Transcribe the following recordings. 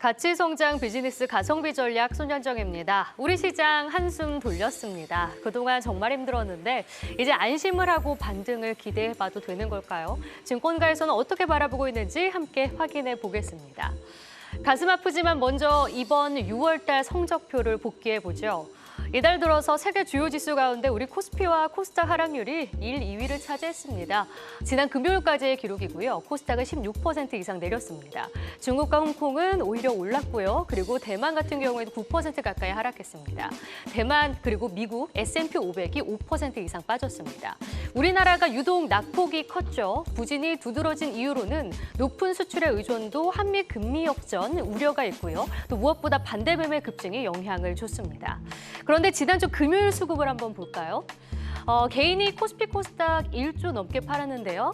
가치성장 비즈니스 가성비 전략 손현정입니다. 우리 시장 한숨 돌렸습니다. 그동안 정말 힘들었는데 이제 안심을 하고 반등을 기대해봐도 되는 걸까요? 증권가에서는 어떻게 바라보고 있는지 함께 확인해 보겠습니다. 가슴 아프지만 먼저 이번 6월달 성적표를 복귀해보죠. 이달 들어서 세계 주요 지수 가운데 우리 코스피와 코스닥 하락률이 1, 2위를 차지했습니다. 지난 금요일까지의 기록이고요. 코스닥은 16% 이상 내렸습니다. 중국과 홍콩은 오히려 올랐고요. 그리고 대만 같은 경우에도 9% 가까이 하락했습니다. 대만 그리고 미국 S&P 500이 5% 이상 빠졌습니다. 우리나라가 유독 낙폭이 컸죠. 부진이 두드러진 이유로는 높은 수출의 의존도, 한미 금리 역전 우려가 있고요. 또 무엇보다 반대 매매 급증이 영향을 줬습니다. 그런데 지난주 금요일 수급을 한번 볼까요? 개인이 코스피 코스닥 1조 넘게 팔았는데요.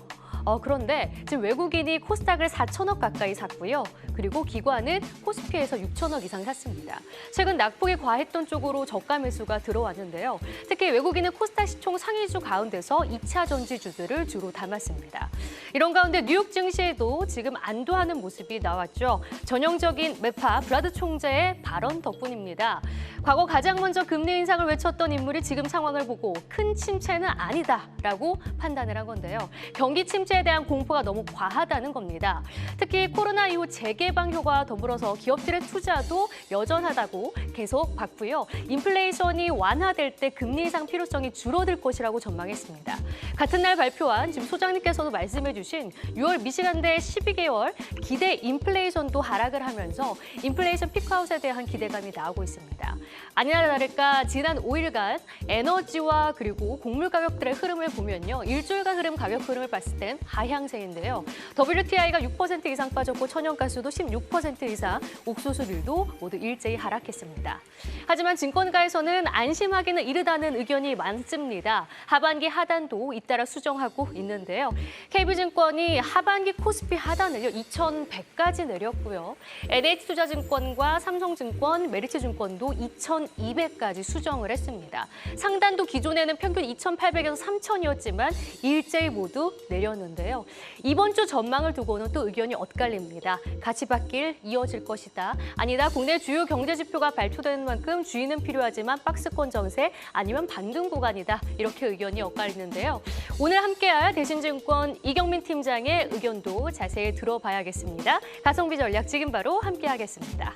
그런데 지금 외국인이 코스닥을 4천억 가까이 샀고요. 그리고 기관은 코스피에서 6천억 이상 샀습니다. 최근 낙폭이 과했던 쪽으로 저가 매수가 들어왔는데요. 특히 외국인은 코스닥 시총 상위주 가운데서 2차 전지주들을 주로 담았습니다. 이런 가운데 뉴욕 증시에도 지금 안도하는 모습이 나왔죠. 전형적인 매파 브라드 총재의 발언 덕분입니다. 과거 가장 먼저 금리 인상을 외쳤던 인물이 지금 상황을 보고 큰 침체는 아니다라고 판단을 한 건데요. 경기 침체에 대한 공포가 너무 과하다는 겁니다. 특히 코로나 이후 재개방 효과와 더불어서 기업들의 투자도 여전하다고 계속 봤고요. 인플레이션이 완화될 때 금리 인상 필요성이 줄어들 것이라고 전망했습니다. 같은 날 발표한 지금 소장님께서도 말씀해 주신 6월 미시간대 12개월 기대 인플레이션도 하락을 하면서 인플레이션 피크아웃에 대한 기대감이 나오고 있습니다. 아니나 다를까 지난 5일간 에너지와 그리고 곡물 가격들의 흐름을 보면요. 일주일간 가격 흐름을 봤을 땐 하향세인데요. WTI가 6% 이상 빠졌고 천연가스도 16% 이상, 옥수수들도 모두 일제히 하락했습니다. 하지만 증권가에서는 안심하기는 이르다는 의견이 많습니다. 하반기 하단도 잇따라 수정하고 있는데요. KB증권이 하반기 코스피 하단을요 2,100까지 내렸고요. NH투자증권과 삼성증권, 메리츠증권도 2,200까지 수정을 했습니다. 상단도 기존에는 평균 2,800에서 3,000이었지만 일제히 모두 내렸는데요. 이번 주 전망을 두고는 또 의견이 엇갈립니다. 가치받길 이어질 것이다. 아니다. 국내 주요 경제 지표가 발표되는 만큼 주의는 필요하지만 박스권 정세 아니면 반등 구간이다. 이렇게 의견이 엇갈리는데요. 오늘 함께할 대신증권 이경민 팀장의 의견도 자세히 들어봐야겠습니다. 가성비 전략 지금 바로 함께하겠습니다.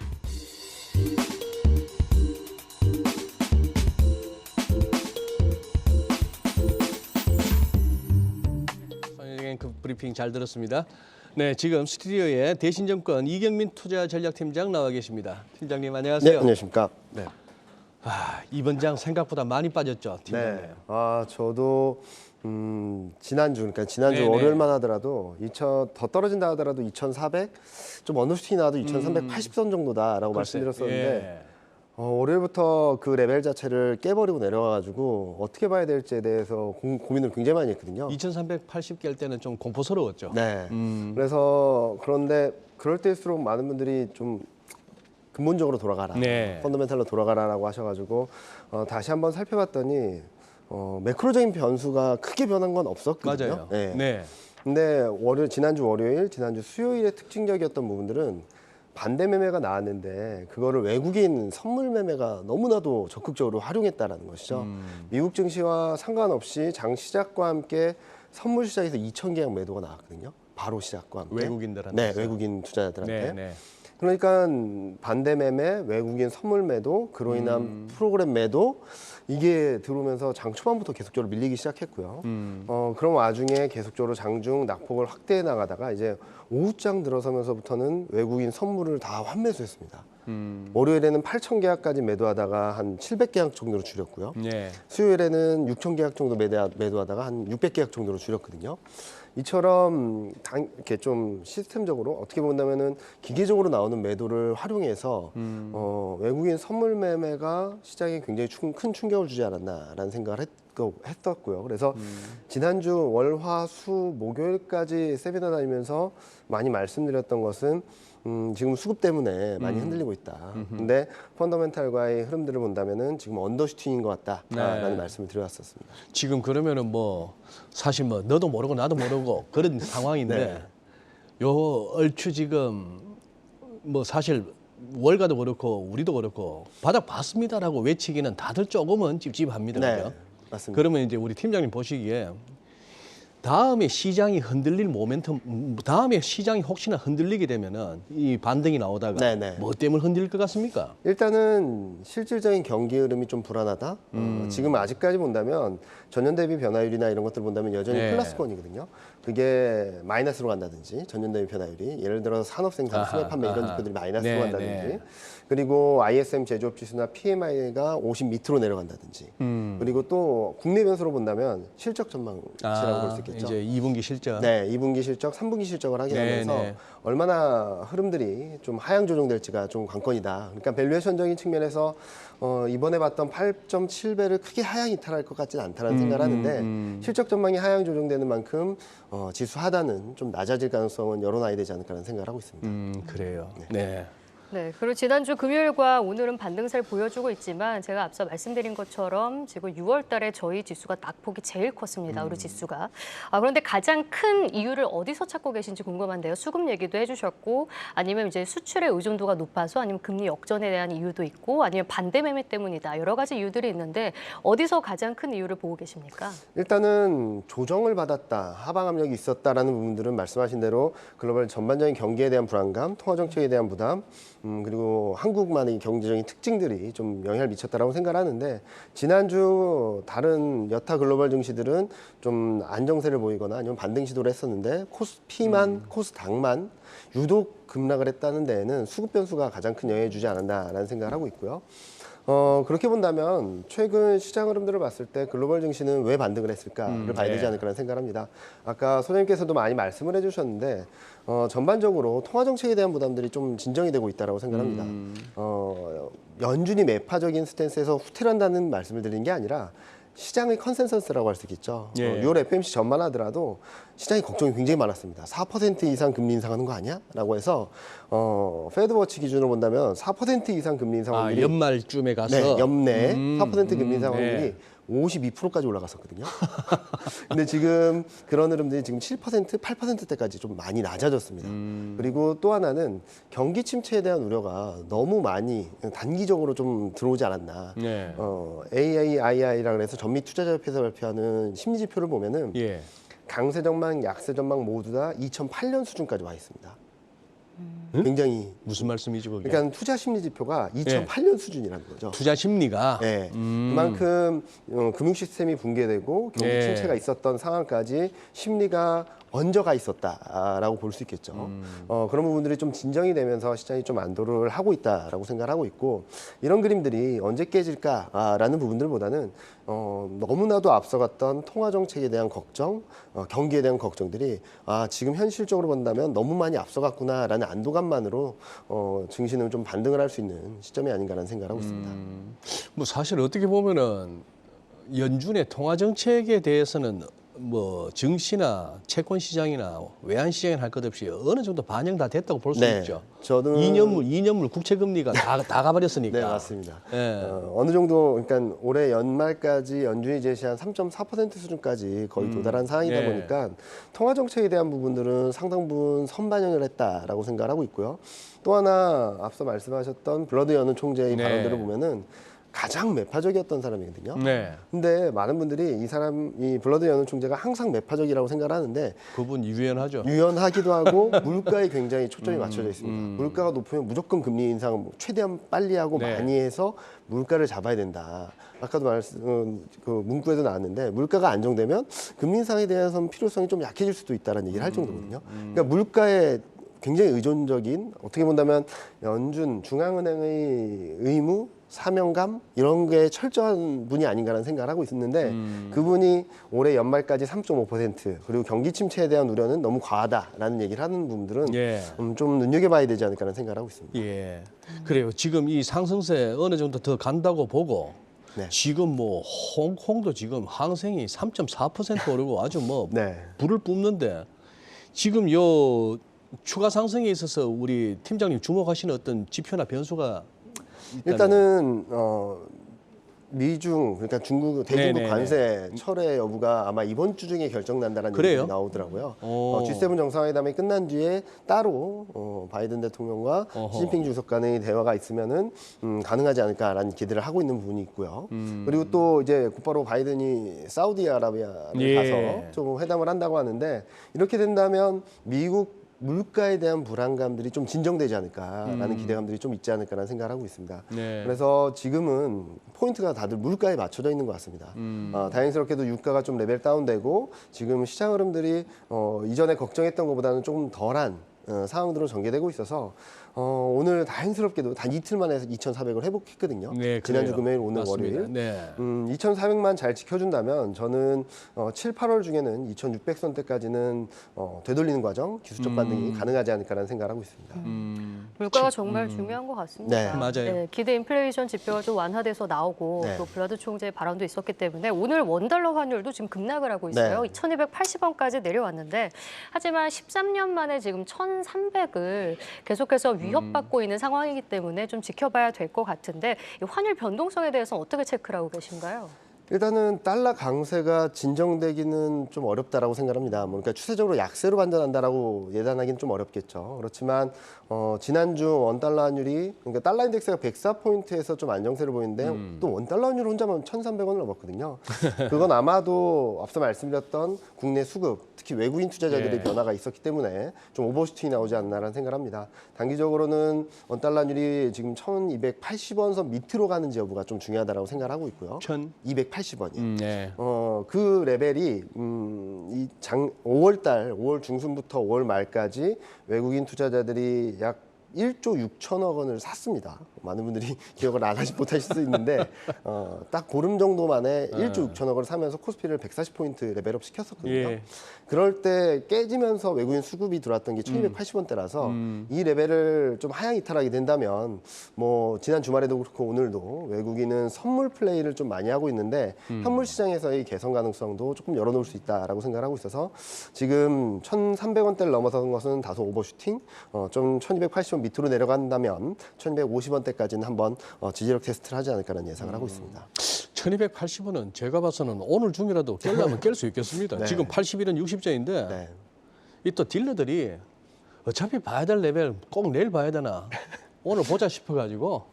그 브리핑 잘 들었습니다. 네, 지금 스튜디오에 대신증권 이경민 투자전략팀장 나와 계십니다. 팀장님 안녕하세요. 네, 안녕하십니까. 네. 이번 장 생각보다 많이 빠졌죠, 팀장님. 네. 저도 지난주 그러니까 지난주 네네. 월요일만 하더라도 더 떨어진다 하더라도 2,400, 좀 언더슈팅이 나와도 2,380선 정도다라고 말씀드렸었는데 월요일부터 그 레벨 자체를 깨버리고 내려와가지고 어떻게 봐야 될지에 대해서 고민을 굉장히 많이 했거든요. 2,380개 할 때는 좀 공포스러웠죠. 네. 그래서 그런데 그럴 때일수록 많은 분들이 좀 근본적으로 돌아가라, 네. 펀더멘탈로 돌아가라라고 하셔가지고 다시 한번 살펴봤더니 매크로적인 변수가 크게 변한 건 없었거든요. 맞아요. 네. 네. 근데 지난주 월요일, 지난주 수요일에 특징적이었던 부분들은 반대 매매가 나왔는데 그거를 외국인 선물 매매가 너무나도 적극적으로 활용했다라는 것이죠. 미국 증시와 상관없이 장 시작과 함께 선물 시장에서 2,000계약 매도가 나왔거든요. 바로 시작과 함께. 외국인들한테. 네, 외국인 투자자들한테. 네, 네. 그러니까 반대 매매, 외국인 선물 매도, 그로 인한 프로그램 매도 이게 들어오면서 장 초반부터 계속적으로 밀리기 시작했고요. 그런 와중에 계속적으로 장중 낙폭을 확대해 나가다가 이제 오후장 들어서면서부터는 외국인 선물을 다 환매수했습니다. 월요일에는 8,000계약까지 매도하다가 한 700계약 정도로 줄였고요. 네. 수요일에는 6,000계약 정도 매도하다가 한 600계약 정도로 줄였거든요. 이처럼 이렇게 좀 시스템적으로 어떻게 본다면은 기계적으로 나오는 매도를 활용해서 외국인 선물 매매가 시장에 굉장히 큰 충격을 주지 않았나라는 생각을 했었고요. 그래서 지난주 월, 화, 수, 목요일까지 세미나 다니면서 많이 말씀드렸던 것은 지금 수급 때문에 많이 흔들리고 있다. 근데 펀더멘탈과의 흐름들을 본다면은 지금 언더슈팅인 것 같다라는 네. 말씀을 드려왔었습니다. 지금 그러면은 사실 너도 모르고 나도 모르고 그런 상황인데 네. 요 얼추 지금 사실 월가도 그렇고 우리도 그렇고 바닥 봤습니다라고 외치기는 다들 조금은 찝찝합니다. 네, 그죠? 맞습니다. 그러면 이제 우리 팀장님 보시기에 다음에 시장이 흔들릴 모멘텀, 다음에 시장이 혹시나 흔들리게 되면은 이 반등이 나오다가 네네. 뭐 때문에 흔들릴 것 같습니까? 일단은 실질적인 경기 흐름이 좀 불안하다. 지금 아직까지 본다면 전년 대비 변화율이나 이런 것들 본다면 여전히 네. 플러스권이거든요. 그게 마이너스로 간다든지 전년 대비 변화율이 예를 들어 산업 생산, 아하, 수매 판매 이런 아하. 지표들이 마이너스로 네, 간다든지 네. 그리고 ISM 제조업 지수나 PMI가 50 밑으로 내려간다든지 그리고 또 국내 변수로 본다면 실적 전망치라고 볼 수 있겠죠. 이제 2분기 실적. 네, 2분기 실적, 3분기 실적을 확인하면서 네, 네. 얼마나 흐름들이 좀 하향 조정될지가 좀 관건이다. 그러니까 밸류에이션적인 측면에서 이번에 봤던 8.7배를 크게 하향 이탈할 것 같지는 않다는 생각을 하는데 실적 전망이 하향 조정되는 만큼 지수 하단은 좀 낮아질 가능성은 열어놔야 되지 않을까라는 생각을 하고 있습니다. 그래요. 네. 네, 그리고 지난주 금요일과 오늘은 반등세를 보여주고 있지만 제가 앞서 말씀드린 것처럼 지금 6월 달에 저희 지수가 낙폭이 제일 컸습니다. 우리 지수가. 그런데 가장 큰 이유를 어디서 찾고 계신지 궁금한데요. 수급 얘기도 해주셨고 아니면 이제 수출의 의존도가 높아서 아니면 금리 역전에 대한 이유도 있고 아니면 반대 매매 때문이다. 여러 가지 이유들이 있는데 어디서 가장 큰 이유를 보고 계십니까? 일단은 조정을 받았다, 하방 압력이 있었다라는 부분들은 말씀하신 대로 글로벌 전반적인 경기에 대한 불안감, 통화 정책에 대한 부담, 그리고 한국만의 경제적인 특징들이 좀 영향을 미쳤다라고 생각을 하는데 지난주 다른 여타 글로벌 증시들은 좀 안정세를 보이거나 아니면 반등 시도를 했었는데 코스피만, 코스닥만 유독 급락을 했다는 데에는 수급 변수가 가장 큰 영향을 주지 않았나라는 생각을 하고 있고요. 그렇게 본다면 최근 시장 흐름들을 봤을 때 글로벌 증시는 왜 반등을 했을까를 봐야 되지 않을까라는 생각을 합니다. 아까 소장님께서도 많이 말씀을 해주셨는데 전반적으로 통화 정책에 대한 부담들이 좀 진정이 되고 있다고 생각합니다. 연준이 매파적인 스탠스에서 후퇴한다는 말씀을 드리는 게 아니라 시장의 컨센서스라고 할 수 있겠죠. 예. 6월 FMC 전만 하더라도 시장의 걱정이 굉장히 많았습니다. 4% 이상 금리 인상하는 거 아니야? 라고 해서 페드워치 기준으로 본다면 4% 이상 금리 인상 확률이 연말쯤에 가서 네, 연내 4% 금리 인상 확률이 네. 52%까지 올라갔었거든요. 근데 지금 그런 흐름들이 지금 7%, 8%대까지 좀 많이 낮아졌습니다. 그리고 또 하나는 경기 침체에 대한 우려가 너무 많이 단기적으로 좀 들어오지 않았나. 네. AIII라고 해서 전미투자자협회에서 발표하는 심리 지표를 보면은 예. 강세 전망, 약세 전망 모두 다 2008년 수준까지 와 있습니다. 굉장히 무슨 말씀이지 그게? 그러니까 투자 심리 지표가 2008년 수준이라는 거죠. 투자 심리가 네, 그만큼 금융 시스템이 붕괴되고 경기 네. 침체가 있었던 상황까지 심리가 먼저 가 있었다라고 볼 수 있겠죠. 그런 부분들이 좀 진정이 되면서 시장이 좀 안도를 하고 있다라고 생각을 하고 있고 이런 그림들이 언제 깨질까라는 부분들보다는 너무나도 앞서갔던 통화 정책에 대한 걱정, 경기에 대한 걱정들이 지금 현실적으로 본다면 너무 많이 앞서갔구나라는 안도감만으로 증시는 좀 반등을 할 수 있는 시점이 아닌가라는 생각을 하고 있습니다. 뭐 사실 어떻게 보면은 연준의 통화 정책에 대해서는 뭐 증시나 채권 시장이나 외환 시장에 할 것 없이 어느 정도 반영 다 됐다고 볼 수 네, 있죠. 저는 2년물 국채 금리가 다 가버렸으니까. 네, 맞습니다. 예. 어느 정도 그러니까 올해 연말까지 연준이 제시한 3.4% 수준까지 거의 도달한 상황이다 네. 보니까 통화 정책에 대한 부분들은 상당 부분 선반영을 했다라고 생각을 하고 있고요. 또 하나 앞서 말씀하셨던 블러드 연은 총재의 네. 발언들을 보면은 가장 매파적이었던 사람이거든요. 네. 근데 많은 분들이 이 블러드 연은 총재가 항상 매파적이라고 생각을 하는데 그분 유연하죠. 유연하기도 하고 물가에 굉장히 초점이 맞춰져 있습니다. 물가가 높으면 무조건 금리 인상 최대한 빨리 하고 네. 많이 해서 물가를 잡아야 된다. 아까도 그 문구에도 나왔는데 물가가 안정되면 금리 인상에 대해서는 필요성이 좀 약해질 수도 있다는 얘기를 할 정도거든요. 그러니까 물가에 굉장히 의존적인 어떻게 본다면 연준 중앙은행의 의무 사명감 이런 게 철저한 분이 아닌가라는 생각을 하고 있었는데 그분이 올해 연말까지 3.5% 그리고 경기 침체에 대한 우려는 너무 과하다라는 얘기를 하는 부분들은 예. 좀 눈여겨봐야 되지 않을까라는 생각을 하고 있습니다. 예. 그래요. 지금 이 상승세 어느 정도 더 간다고 보고 네. 지금 뭐 홍콩도 지금 항생이 3.4% 오르고 아주 뭐 네. 불을 뿜는데 지금 요 추가 상승에 있어서 우리 팀장님 주목하시는 어떤 지표나 변수가 있다면? 일단은 미중 그러니까 중국 대중국 네네네. 관세 철회 여부가 아마 이번 주 중에 결정난다는 그래요? 얘기 나오더라고요. 오. G7 정상회담이 끝난 뒤에 따로 바이든 대통령과 어허. 시진핑 주석 간의 대화가 있으면은 가능하지 않을까라는 기대를 하고 있는 부분이 있고요. 그리고 또 이제 곧바로 바이든이 사우디아라비아를 예. 가서 좀 회담을 한다고 하는데 이렇게 된다면 미국 물가에 대한 불안감들이 좀 진정되지 않을까라는 기대감들이 좀 있지 않을까라는 생각을 하고 있습니다. 네. 그래서 지금은 포인트가 다들 물가에 맞춰져 있는 것 같습니다. 다행스럽게도 유가가 좀 레벨 다운되고 지금 시장 흐름들이 이전에 걱정했던 것보다는 조금 덜한 상황들로 전개되고 있어서 오늘 다행스럽게도 단 이틀 만에 2,400을 회복했거든요. 네, 지난주 그래요. 금요일, 오늘 맞습니다. 월요일. 네. 2,400만 잘 지켜준다면 저는 7, 8월 중에는 2,600선대까지는 되돌리는 과정, 기술적 반등이 가능하지 않을까라는 생각을 하고 있습니다. 물가가 정말 중요한 것 같습니다. 네. 맞아요. 기대 인플레이션 지표가 좀 완화돼서 나오고 네. 또 블라드 총재의 발언도 있었기 때문에 오늘 원달러 환율도 지금 급락을 하고 있어요. 네. 2,280원까지 내려왔는데 하지만 13년 만에 지금 1,300을 계속해서 위협받고 있는 상황이기 때문에 좀 지켜봐야 될 것 같은데 이 환율 변동성에 대해서 어떻게 체크를 하고 계신가요? 일단은 달러 강세가 진정되기는 좀 어렵다라고 생각합니다. 그러니까 추세적으로 약세로 반전한다라고 예단하기는 좀 어렵겠죠. 그렇지만 지난주 원달러 환율이 그러니까 달러 인덱스가 104포인트에서 좀 안정세를 보이는데 또 원달러 환율 혼자만 1,300원을 넘었거든요. 그건 아마도 앞서 말씀드렸던 국내 수급, 특히 외국인 투자자들의 예. 변화가 있었기 때문에 좀 오버슈팅이 나오지 않나라는 생각을 합니다. 단기적으로는 원달러 환율이 지금 1,280원 선 밑으로 가는지 여부가 좀 중요하다고 생각을 하고 있고요. 280원이요. 네. 그 레벨이 5월 중순부터 5월 말까지 외국인 투자자들이 약 1조 6천억 원을 샀습니다. 많은 분들이 기억을 안 하시 못하실 수 있는데 딱 보름 정도 만에 1조 6천억을 사면서 코스피를 140포인트 레벨업 시켰었거든요. 예. 그럴 때 깨지면서 외국인 수급이 들어왔던 게 1280원대라서 이 레벨을 좀 하향 이탈하게 된다면 뭐 지난 주말에도 그렇고 오늘도 외국인은 선물 플레이를 좀 많이 하고 있는데 현물 시장에서의 개선 가능성도 조금 열어놓을 수 있다라고 생각을 하고 있어서 지금 1,300원대를 넘어서는 것은 다소 오버슈팅, 좀 1,280원 밑으로 내려간다면 1,250원대까지는 한번 지지력 테스트를 하지 않을까라는 예상을 하고 있습니다. 1280원은 제가 봐서는 오늘 중이라도 깰려면 깰 수 있겠습니다. 네. 지금 81은 60전인데 네. 이 또 딜러들이 어차피 봐야 될 레벨 꼭 내일 봐야 되나 오늘 보자 싶어가지고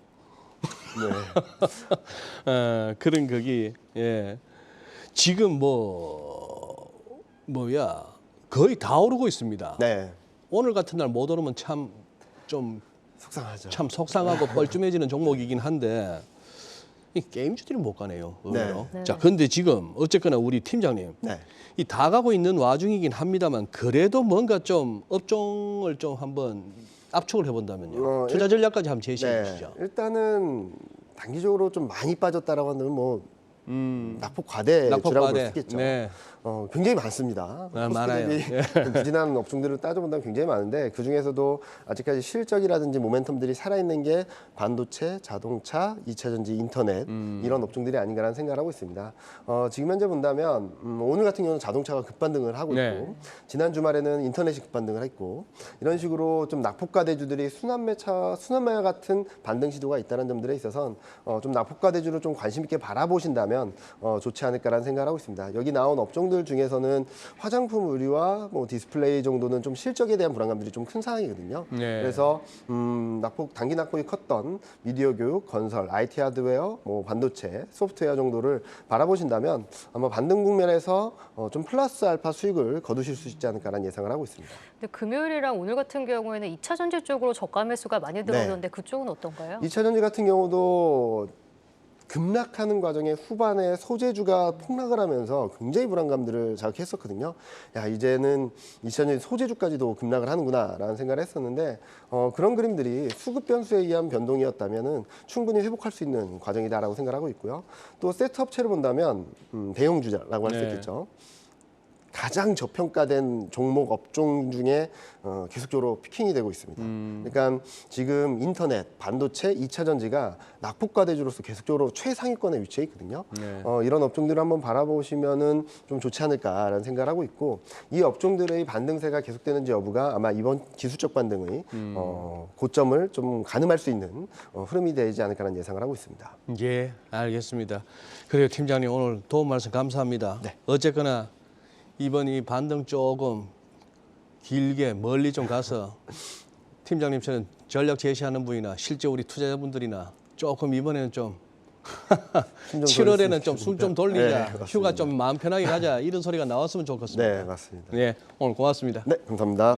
네. 그런 거기 예. 지금 뭐야 거의 다 오르고 있습니다. 네. 오늘 같은 날 못 오르면 좀 속상하죠. 참 속상하고 뻘쭘해지는 종목이긴 한데 이 게임주들이 못 가네요. 의외로. 네. 자, 근데 지금 어쨌거나 우리 팀장님 네. 이 다 가고 있는 와중이긴 합니다만 그래도 뭔가 좀 업종을 좀 한번 압축을 해본다면요. 투자 전략까지 한번 제시해 주시죠. 일단은 단기적으로 좀 많이 빠졌다라고 한다면 뭐 낙폭 과대주라고 볼 수 있겠죠. 네. 굉장히 많습니다. 많아요. 코스피들이 부진한 업종들을 따져본다면 굉장히 많은데 그 중에서도 아직까지 실적이라든지 모멘텀들이 살아있는 게 반도체, 자동차, 2차전지, 인터넷 이런 업종들이 아닌가라는 생각을 하고 있습니다. 지금 현재 본다면 오늘 같은 경우는 자동차가 급반등을 하고 있고 네. 지난 주말에는 인터넷이 급반등을 했고 이런 식으로 좀 낙폭과대주들이 순환매 같은 반등 시도가 있다는 점들에 있어서는 좀 낙폭과대주를 좀 관심 있게 바라보신다면 좋지 않을까라는 생각을 하고 있습니다. 여기 나온 업종들 중에서는 화장품, 의류와 뭐 디스플레이 정도는 좀 실적에 대한 불안감들이 좀 큰 상황이거든요. 네. 그래서 단기 낙폭이 컸던 미디어 교육, 건설, IT 하드웨어, 뭐 반도체, 소프트웨어 정도를 바라보신다면 아마 반등 국면에서 좀 플러스 알파 수익을 거두실 수 있지 않을까라는 예상을 하고 있습니다. 근데 금요일이랑 오늘 같은 경우에는 2차 전지 쪽으로 저가 매수가 많이 들어오는데 그쪽은 어떤가요? 2차 전지 같은 경우도 급락하는 과정에 후반에 소재주가 폭락을 하면서 굉장히 불안감들을 자극했었거든요. 야, 이제는 2차전지 소재주까지도 급락을 하는구나라는 생각을 했었는데 그런 그림들이 수급 변수에 의한 변동이었다면은 충분히 회복할 수 있는 과정이다라고 생각하고 있고요. 또 세트업체를 본다면 대형주자라고 할 수 네. 있겠죠. 가장 저평가된 종목 업종 중에 계속적으로 피킹이 되고 있습니다. 그러니까 지금 인터넷, 반도체, 2차 전지가 낙폭과 대주로서 계속적으로 최상위권에 위치해 있거든요. 네. 이런 업종들을 한번 바라보시면은 좀 좋지 않을까라는 생각을 하고 있고, 이 업종들의 반등세가 계속되는지 여부가 아마 이번 기술적 반등의 고점을 좀 가늠할 수 있는 흐름이 되지 않을까라는 예상을 하고 있습니다. 예, 알겠습니다. 그래요, 팀장님 오늘 도움 말씀 감사합니다. 네. 어쨌거나 이번 이 반등 조금 길게 멀리 좀 가서 팀장님처럼 전략 제시하는 분이나 실제 우리 투자자분들이나 조금 이번에는 좀 숨좀 7월에는 좀 숨 좀 돌리자, 네, 맞습니다. 휴가 좀 마음 편하게 가자 이런 소리가 나왔으면 좋겠습니다. 네, 맞습니다. 네, 오늘 고맙습니다. 네, 감사합니다.